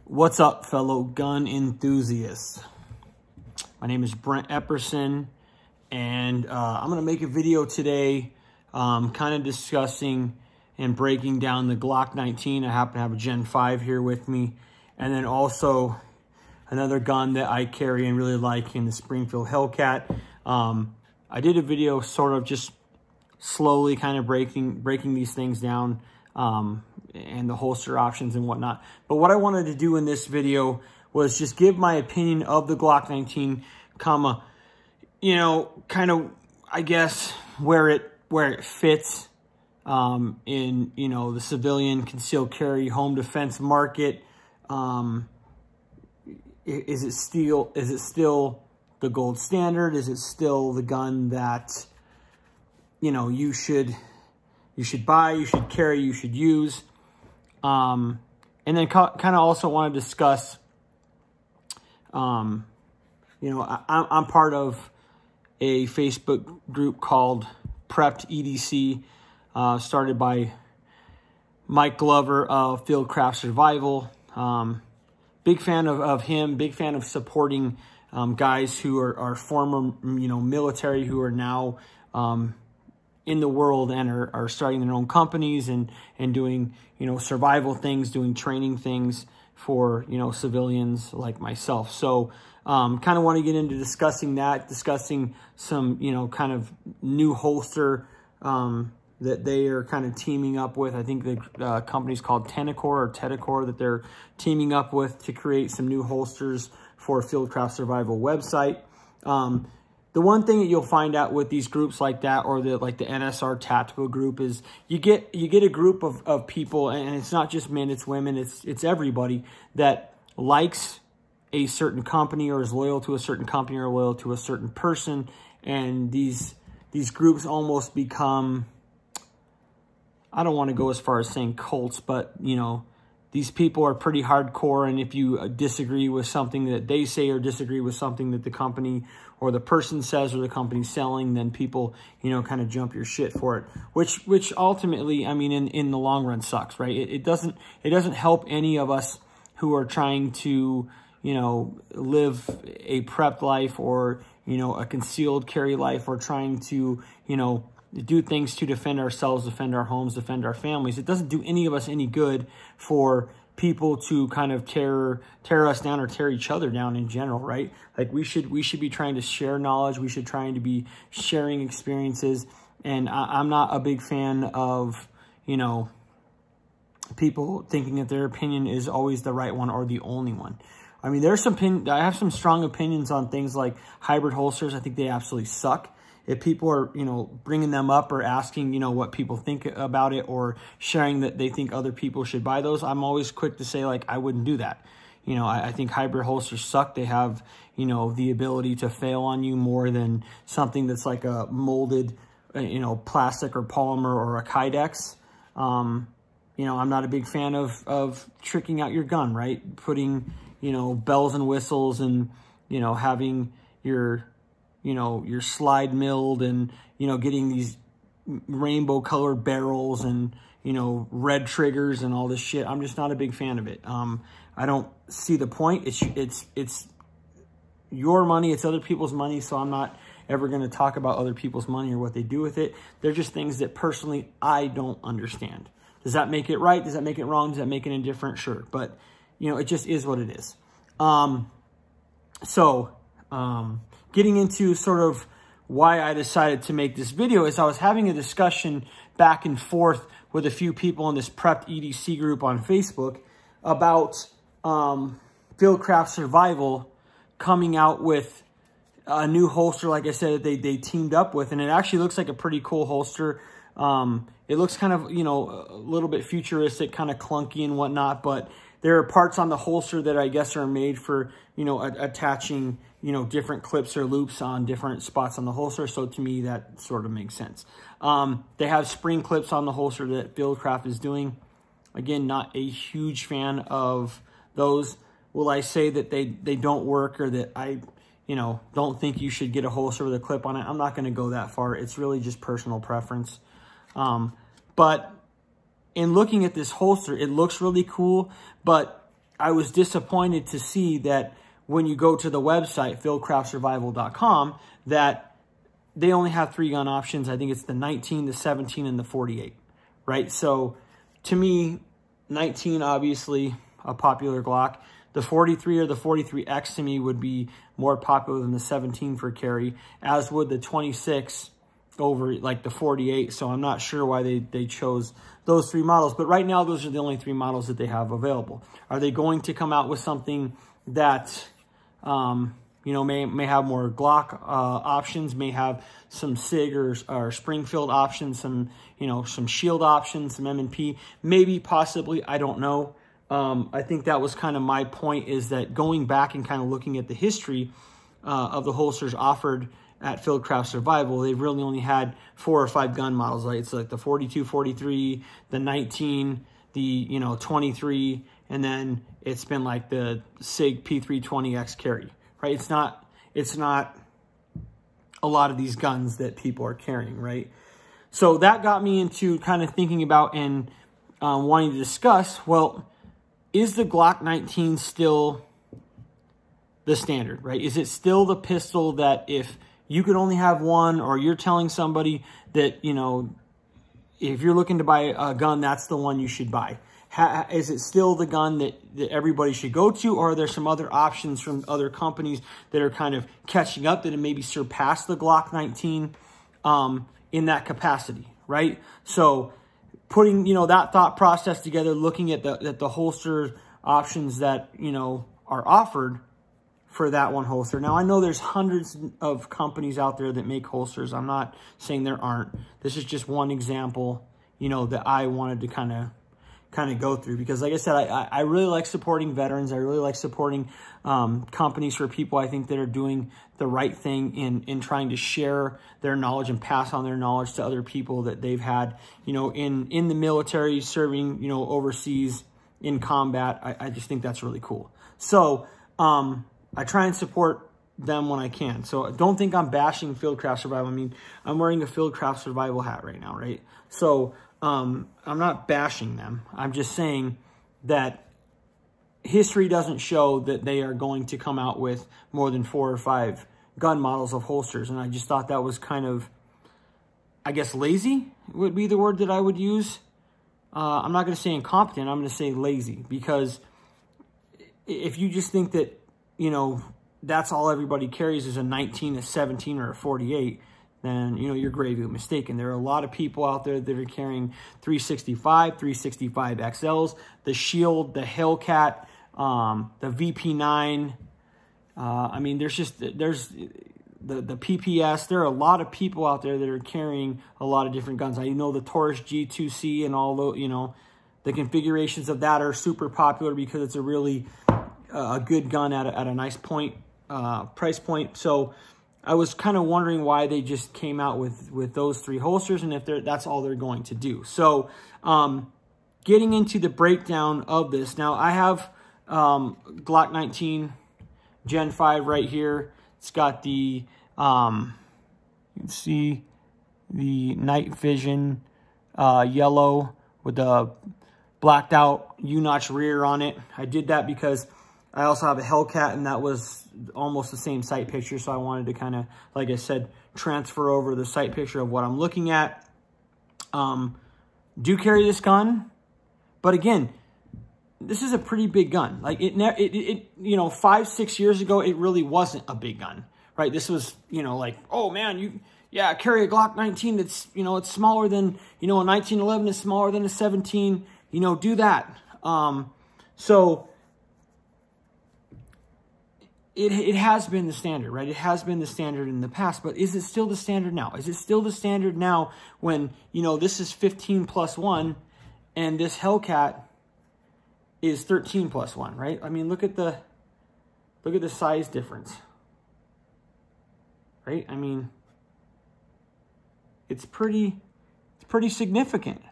What's up, fellow gun enthusiasts? My name is Brent Epperson, and I'm going to make a video today kind of discussing and breaking down the Glock 19. I happen to have a Gen 5 here with me, and then also another gun that I carry and really like in the Springfield Hellcat. I did a video sort of just slowly kind of breaking these things down, and the holster options and whatnot. But what I wanted to do in this video was just give my opinion of the Glock 19, you know, kind of, I guess, where it fits in, you know, the civilian concealed carry home defense market. Is it still the gold standard? Is it still the gun that, you know, you should buy, you should carry, you should use? And then kind of also want to discuss, you know, I'm part of a Facebook group called Prepped EDC, started by Mike Glover of Fieldcraft Survival. Big fan of him, big fan of supporting guys who are former, you know, military, who are now in the world and are starting their own companies and doing, you know, survival things, doing training things for, you know, civilians like myself. So kind of want to get into discussing some, you know, kind of new holster that they are kind of teaming up with. I think the company's called Tentacor that they're teaming up with to create some new holsters for Fieldcraft Survival website. The one thing that you'll find out with these groups like that, or the NSR tactical group, is you get a group of people, and it's not just men, it's women, it's everybody that likes a certain company or is loyal to a certain company or loyal to a certain person. And these groups almost become, I don't want to go as far as saying cults, but, you know, these people are pretty hardcore, and if you disagree with something that they say or disagree with something that the company or the person says or the company's selling, then people, you know, kind of jump your shit for it, which ultimately, I mean, in the long run sucks, right? It doesn't help any of us who are trying to, you know, live a prepped life, or, you know, a concealed carry life, or trying to, you know, do things to defend ourselves, defend our homes, defend our families. It doesn't do any of us any good for people to kind of tear us down or tear each other down in general, right? Like we should be trying to share knowledge. We should trying to be sharing experiences. And I'm not a big fan of, you know, people thinking that their opinion is always the right one or the only one. I mean, I have some strong opinions on things like hybrid holsters. I think they absolutely suck. If people are, you know, bringing them up or asking, you know, what people think about it, or sharing that they think other people should buy those, I'm always quick to say, like, I wouldn't do that. You know, I think hybrid holsters suck. They have, you know, the ability to fail on you more than something that's like a molded, you know, plastic or polymer or a Kydex. You know, I'm not a big fan of tricking out your gun, right? Putting, you know, bells and whistles and, you know, having your slide milled and, you know, getting these rainbow colored barrels and, you know, red triggers and all this shit. I'm just not a big fan of it. I don't see the point. It's your money. It's other people's money. So I'm not ever going to talk about other people's money or what they do with it. They're just things that personally I don't understand. Does that make it right? Does that make it wrong? Does that make it indifferent? Sure. But, you know, it just is what it is. Getting into sort of why I decided to make this video is I was having a discussion back and forth with a few people in this Prepped EDC group on Facebook about Fieldcraft Survival coming out with a new holster, like I said, that they teamed up with, and it actually looks like a pretty cool holster. It looks kind of, you know, a little bit futuristic, kind of clunky and whatnot, but there are parts on the holster that I guess are made for, you know, attaching, you know, different clips or loops on different spots on the holster. So to me, that sort of makes sense. They have spring clips on the holster that Fieldcraft is doing. Again, not a huge fan of those. Will I say that they don't work, or that I, you know, don't think you should get a holster with a clip on it? I'm not going to go that far. It's really just personal preference. But in looking at this holster, it looks really cool, but I was disappointed to see that when you go to the website, fieldcraftsurvival.com, that they only have 3 gun options. I think it's the 19, the 17, and the 48, right? So to me, 19, obviously a popular Glock. The 43 or the 43X to me would be more popular than the 17 for carry, as would the 26 over like the 48. So I'm not sure why they chose those 3 models. But right now, those are the only 3 models that they have available. Are they going to come out with something that, you know, may have more Glock options, may have some SIG or Springfield options, some, you know, some Shield options, some M&P, maybe, possibly, I don't know. I think that was kind of my point, is that going back and kind of looking at the history of the holsters offered at Fieldcraft Survival, they've really only had 4 or 5 gun models. Like it's like the 42, 43, the 19, the, you know, 23, and then it's been like the SIG P320X carry, right? It's not a lot of these guns that people are carrying, right? So that got me into kind of thinking about and wanting to discuss, well, is the Glock 19 still the standard, right? Is it still the pistol that if you could only have one, or you're telling somebody that, you know, if you're looking to buy a gun, that's the one you should buy? Is it still the gun that everybody should go to, or are there some other options from other companies that are kind of catching up, that have maybe surpassed the Glock 19 in that capacity, right? So putting, you know, that thought process together, looking at the holster options that, you know, are offered for that one holster. Now, I know there's hundreds of companies out there that make holsters. I'm not saying there aren't. This is just one example, you know, that I wanted to kind of go through, because like I said, I really like supporting veterans. I really like supporting companies for people I think that are doing the right thing in trying to share their knowledge and pass on their knowledge to other people that they've had, you know, in the military, serving, you know, overseas in combat. I just think that's really cool. So I try and support them when I can. So don't think I'm bashing Fieldcraft Survival. I mean, I'm wearing a Fieldcraft Survival hat right now, right? So I'm not bashing them. I'm just saying that history doesn't show that they are going to come out with more than 4 or 5 gun models of holsters. And I just thought that was kind of, I guess, lazy would be the word that I would use. I'm not going to say incompetent. I'm going to say lazy, because if you just think that, you know, that's all everybody carries is a 19, a 17, or a 48, then, you know, you're gravely mistaken. There are a lot of people out there that are carrying 365, 365 XLs, the Shield, the Hellcat, the VP9. I mean, there's the PPS. There are a lot of people out there that are carrying a lot of different guns. I know the Taurus G2C and all the, you know, the configurations of that are super popular because it's a really a good gun at a nice point, price point. So I was kind of wondering why they just came out with those 3 holsters, and if that's all they're going to do. So getting into the breakdown of this. Now, I have Glock 19 Gen 5 right here. It's got the, you can see the night vision yellow with the blacked out U-notch rear on it. I did that because I also have a Hellcat, and that was almost the same sight picture. So I wanted to kind of, like I said, transfer over the sight picture of what I'm looking at. Do carry this gun, but again, this is a pretty big gun. Like it you know, 5-6 years ago, it really wasn't a big gun, right? This was, you know, like, oh man, yeah, carry a Glock 19 that's, you know, it's smaller than, you know, a 1911 is smaller than a 17, you know, do that. So it has been the standard, right? It has been the standard in the past, but is it still the standard now? Is it still the standard now when, you know, this is 15+1 and this Hellcat is 13+1, right? I mean, look at the size difference, right? I mean, it's pretty significant,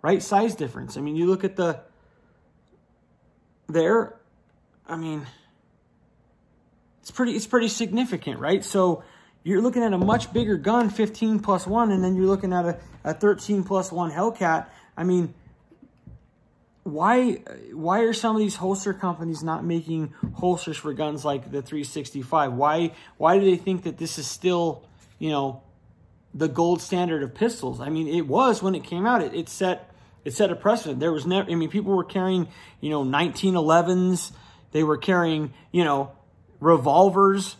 right? Size difference. I mean, you look at there, I mean, it's pretty significant, right? So you're looking at a much bigger gun, 15+1, and then you're looking at a 13+1 Hellcat. I mean, why are some of these holster companies not making holsters for guns like the 365? Why do they think that this is still, you know, the gold standard of pistols? I mean, it was when it came out. It set a precedent. There was never, I mean, people were carrying, you know, 1911s. They were carrying, you know, revolvers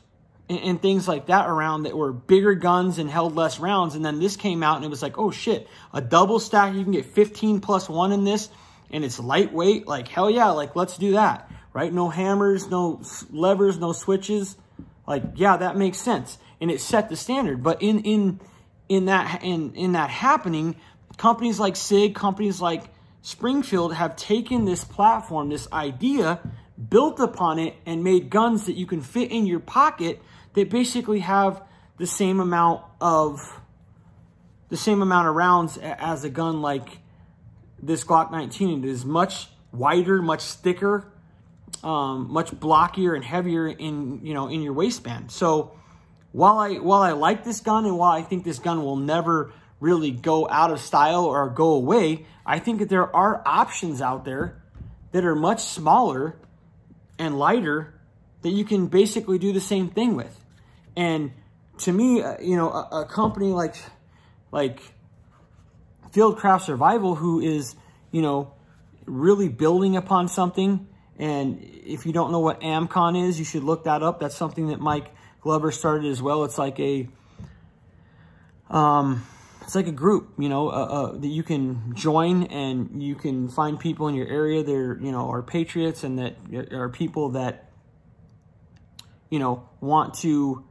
and things like that around that were bigger guns and held less rounds. And then this came out and it was like, oh shit, a double stack, you can get 15+1 in this, and it's lightweight. Like, hell yeah, like, let's do that, right? No hammers, no levers, no switches. Like, yeah, that makes sense. And it set the standard. But in that happening, companies like SIG, companies like Springfield have taken this platform, this idea, built upon it, and made guns that you can fit in your pocket that basically have the same amount of rounds as a gun like this Glock 19. It is much wider, much thicker, much blockier and heavier in your waistband. So while I like this gun, and while I think this gun will never really go out of style or go away, I think that there are options out there that are much smaller and lighter that you can basically do the same thing with. And to me, you know, a company like Fieldcraft Survival, who is, you know, really building upon something. And if you don't know what AMCON is, you should look that up. That's something that Mike Glover started as well. It's like a group, you know, that you can join, and you can find people in your area that are, you know, are patriots, and that are people that, you know, want to,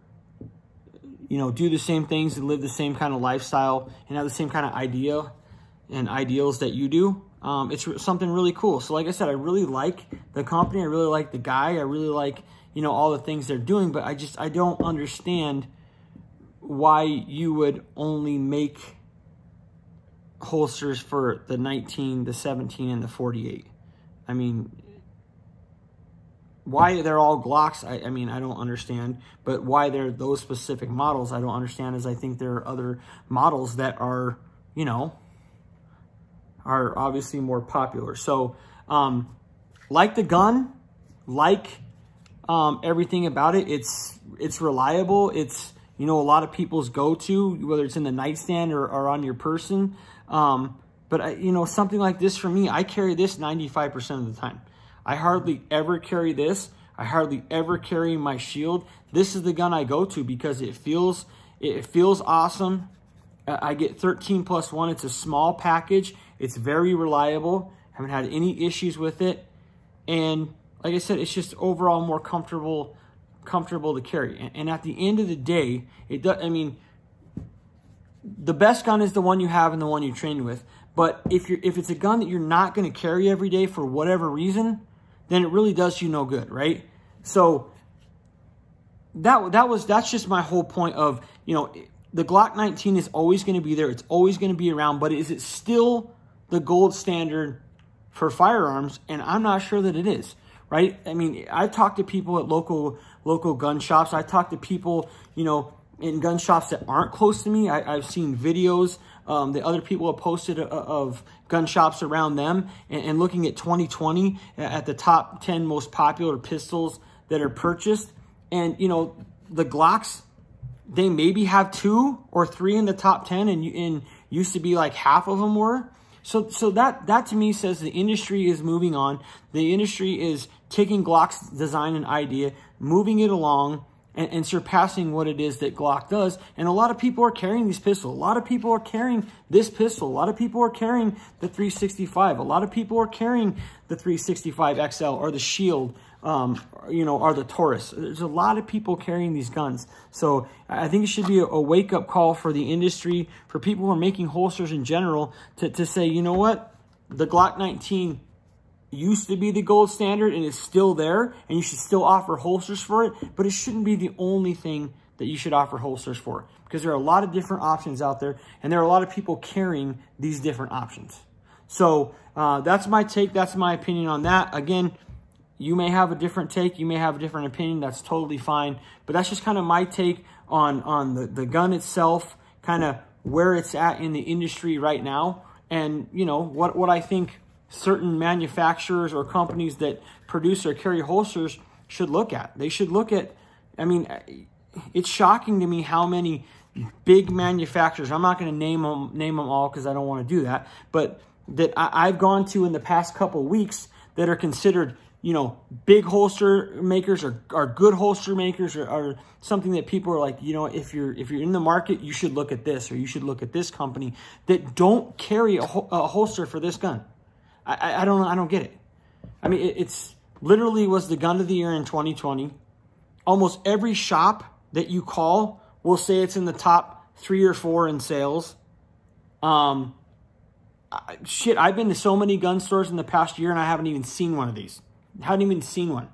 you know, do the same things and live the same kind of lifestyle and have the same kind of idea and ideals that you do. It's something really cool. So like I said, I really like the company. I really like the guy. I really like, you know, all the things they're doing, but I don't understand why you would only make holsters for the 19, the 17, and the 48. I mean, why they're all Glocks, I mean, I don't understand. But why they're those specific models, I don't understand, as I think there are other models that are, you know, are obviously more popular. So, like the gun, like everything about it, it's reliable. It's, you know, a lot of people's go-to, whether it's in the nightstand or on your person. But, you know, something like this for me, I carry this 95% of the time. I hardly ever carry this. I hardly ever carry my shield. This is the gun I go to because it feels awesome. I get 13+1. It's a small package. It's very reliable. Haven't had any issues with it. And like I said, it's just overall more comfortable to carry. And at the end of the day, it does, I mean, the best gun is the one you have and the one you train with. But if it's a gun that you're not going to carry every day for whatever reason, then it really does you no good, right? So that's just my whole point of, you know, the Glock 19 is always going to be there. It's always going to be around, but is it still the gold standard for firearms? And I'm not sure that it is, right? I mean, I talk to people at local gun shops. I talk to people, you know, in gun shops that aren't close to me. I've seen videos that other people have posted of gun shops around them, and looking at 2020 at the top 10 most popular pistols that are purchased. And, you know, the Glocks, they maybe have 2 or 3 in the top 10, and used to be like half of them were. So that to me says the industry is moving on. The industry is taking Glock's design and idea, moving it along, and surpassing what it is that Glock does. And a lot of people are carrying these pistols. A lot of people are carrying this pistol. A lot of people are carrying the 365. A lot of people are carrying the 365 XL or the Shield, you know, or the Taurus. There's a lot of people carrying these guns. So I think it should be a wake-up call for the industry, for people who are making holsters in general, to say, you know what? The Glock 19 used to be the gold standard and is still there, and you should still offer holsters for it, but it shouldn't be the only thing that you should offer holsters for, because there are a lot of different options out there, and there are a lot of people carrying these different options. So that's my take. That's my opinion on that. Again, you may have a different take. You may have a different opinion. That's totally fine. But that's just kind of my take on the gun itself, kind of where it's at in the industry right now, and, you know, what I think certain manufacturers or companies that produce or carry holsters should look at. They should look at, I mean, it's shocking to me how many big manufacturers, I'm not going to name them all because I don't want to do that, but that I've gone to in the past couple of weeks that are considered, you know, big holster makers or good holster makers or something that people are like, you know, if you're in the market, you should look at this, or you should look at this company that don't carry a holster for this gun. I don't get it. I mean, it's literally was the gun of the year in 2020. Almost every shop that you call will say it's in the top 3 or 4 in sales. Shit, I've been to so many gun stores in the past year and I haven't even seen one of these. Hadn't even seen one.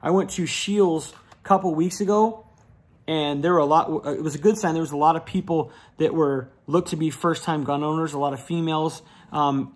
I went to Shields a couple weeks ago, and there were a lot. It was a good sign. There was a lot of people that looked to be first-time gun owners. A lot of females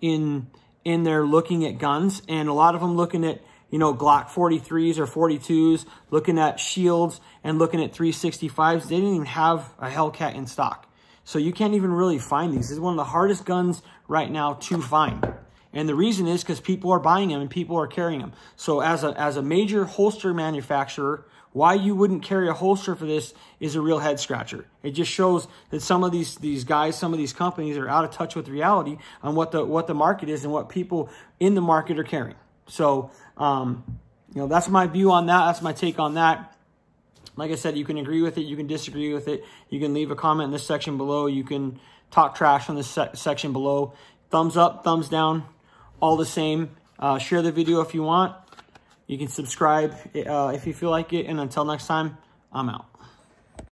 in there looking at guns, and a lot of them looking at, you know, Glock 43s or 42s, looking at Shields and looking at 365s. They didn't even have a Hellcat in stock, so you can't even really find these. This is one of the hardest guns right now to find. And the reason is because people are buying them and people are carrying them. So as a major holster manufacturer, why you wouldn't carry a holster for this is a real head scratcher. It just shows that some of these guys, some of these companies are out of touch with reality on what the market is and what people in the market are carrying. So, you know, that's my view on that. That's my take on that. Like I said, you can agree with it. You can disagree with it. You can leave a comment in this section below. You can talk trash on this section below. Thumbs up, thumbs down. All the same. Share the video if you want. You can subscribe if you feel like it. And until next time, I'm out.